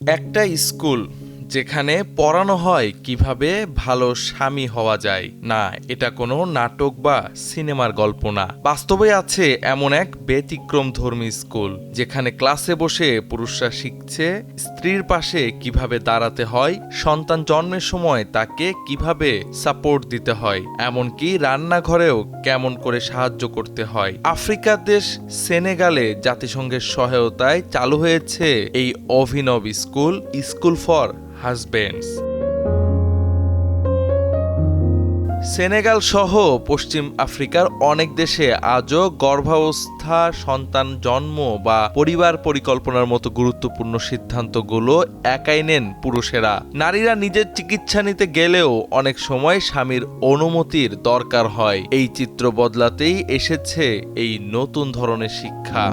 একটা স্কুল যেখানে পড়ানো হয় কিভাবে ভালো স্বামী হওয়া যায় না, এটা কোনো নাটক বা সিনেমার গল্প না। বাস্তবে আছে এমন এক ব্যতিক্রমধর্মী স্কুল যেখানে ক্লাসে বসে পুরুষরা শিখছে স্ত্রীর পাশে কিভাবে দাঁড়াতে হয়, সন্তান জন্মের সময় তাকে কিভাবে সাপোর্ট দিতে হয়, এমনকি রান্নাঘরেও কেমন করে সাহায্য করতে হয়। আফ্রিকার দেশ সেনেগালে জাতিসংঘের সহায়তায় চালু হয়েছে এই অভিনব স্কুল ফর হাজবেন্ডস। সেনেগাল সহ পশ্চিম আফ্রিকার অনেক দেশে আজও গর্ভাবস্থা, সন্তান জন্ম বা পরিবার পরিকল্পনার মতো গুরুত্বপূর্ণ সিদ্ধান্তগুলো একাই নেন পুরুষেরা। নারীরা নিজের চিকিৎসা নিতে গেলেও অনেক সময় স্বামীর অনুমতির দরকার হয়। এই চিত্র বদলাতেই এসেছে এই নতুন ধরনের শিক্ষা।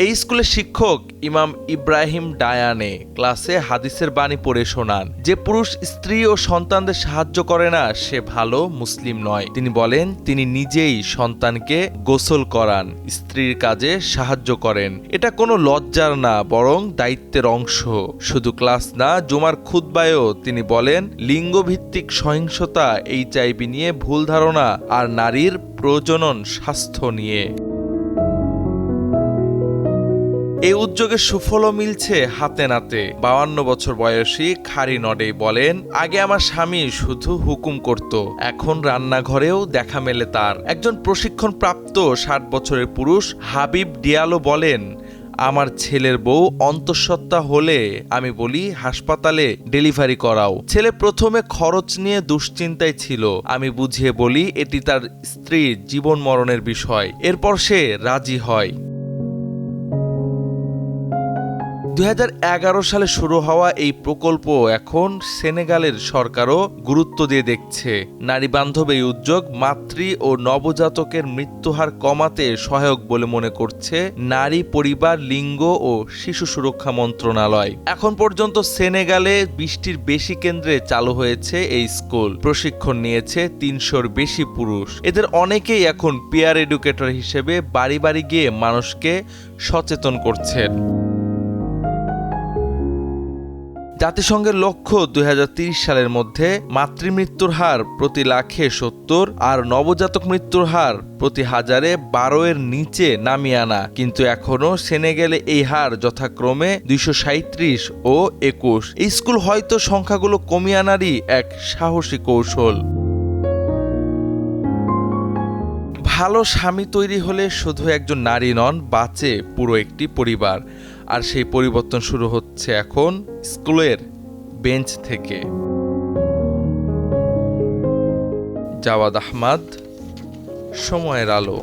এই স্কুলের শিক্ষক ইমাম ইব্রাহিম ডায়ানে ক্লাসে হাদিসের বাণী পড়ে শোনান, যে পুরুষ স্ত্রী ও সন্তানদের সাহায্য করে না সে ভালো মুসলিম নয়। তিনি বলেন তিনি নিজেই সন্তানকে গোসল করান, স্ত্রীর কাজে সাহায্য করেন। এটা কোনো লজ্জার না, বরং দায়িত্বের অংশ। শুধু ক্লাস না, জুমার খুতবায়ও তিনি বলেন লিঙ্গভিত্তিক সহিংসতা, এইচআইভি নিয়ে ভুল ধারণা আর নারীর প্রজনন স্বাস্থ্য নিয়ে। এই উদ্যোগের সুফলও মিলছে হাতে নাতে। 52 বছর বয়সী খারি নডে বলেন, আগে আমার স্বামী শুধু হুকুম করত, এখন রান্নাঘরেও দেখা মেলে তার। একজন প্রশিক্ষণপ্রাপ্ত 60 বছরের পুরুষ হাবিব ডিয়ালো বলেন, আমার ছেলের বউ অন্তঃসত্ত্বা হলে আমি বলি হাসপাতালে ডেলিভারি করাও। ছেলে প্রথমে খরচ নিয়ে দুশ্চিন্তায় ছিল, আমি বুঝিয়ে বলি এটি তার স্ত্রীর জীবন মরণের বিষয়। এরপর সে রাজি হয়। 2011 সালে শুরু হওয়া এই প্রকল্প এখন সেনেগালের সরকারও গুরুত্ব দিয়ে দেখছে। নারী বান্ধব এই উদ্যোগ মাতৃ ও নবজাতকের মৃত্যুহার কমাতে সহায়ক বলে মনে করছে নারী, পরিবার, লিঙ্গ ও শিশু সুরক্ষা মন্ত্রণালয়। এখন পর্যন্ত সেনেগালে 20টির বেশি কেন্দ্রে চালু হয়েছে এই স্কুল। প্রশিক্ষণ নিয়েছে 300-র বেশি পুরুষ। এদের অনেকেই এখন পিয়ার এডুকেটর হিসেবে বাড়ি বাড়ি গিয়ে মানুষকে সচেতন করছেন। জাতিসংঘের লক্ষ্য 2030 সালের মধ্যে মাতৃমৃত্যুর হার প্রতি লাখে 70 আর নবজাতক মৃত্যুর হার প্রতি হাজারে 12-এর নিচে নামিয়ে আনা। কিন্তু এখনও সেনেগালে এই হার যথাক্রমে 237 ও 21। এই স্কুল হয়তো সংখ্যাগুলো কমিয়ে আনারই এক সাহসী কৌশল। ভালো স্বামী তৈরি হলে শুধু একজন নারী নন, বাঁচে পুরো একটি পরিবার। আর সেই পরিবর্তন শুরু হচ্ছে এখন স্কুলের বেঞ্চ থেকে। জাওয়াদ আহমদ, সময়ের আলো।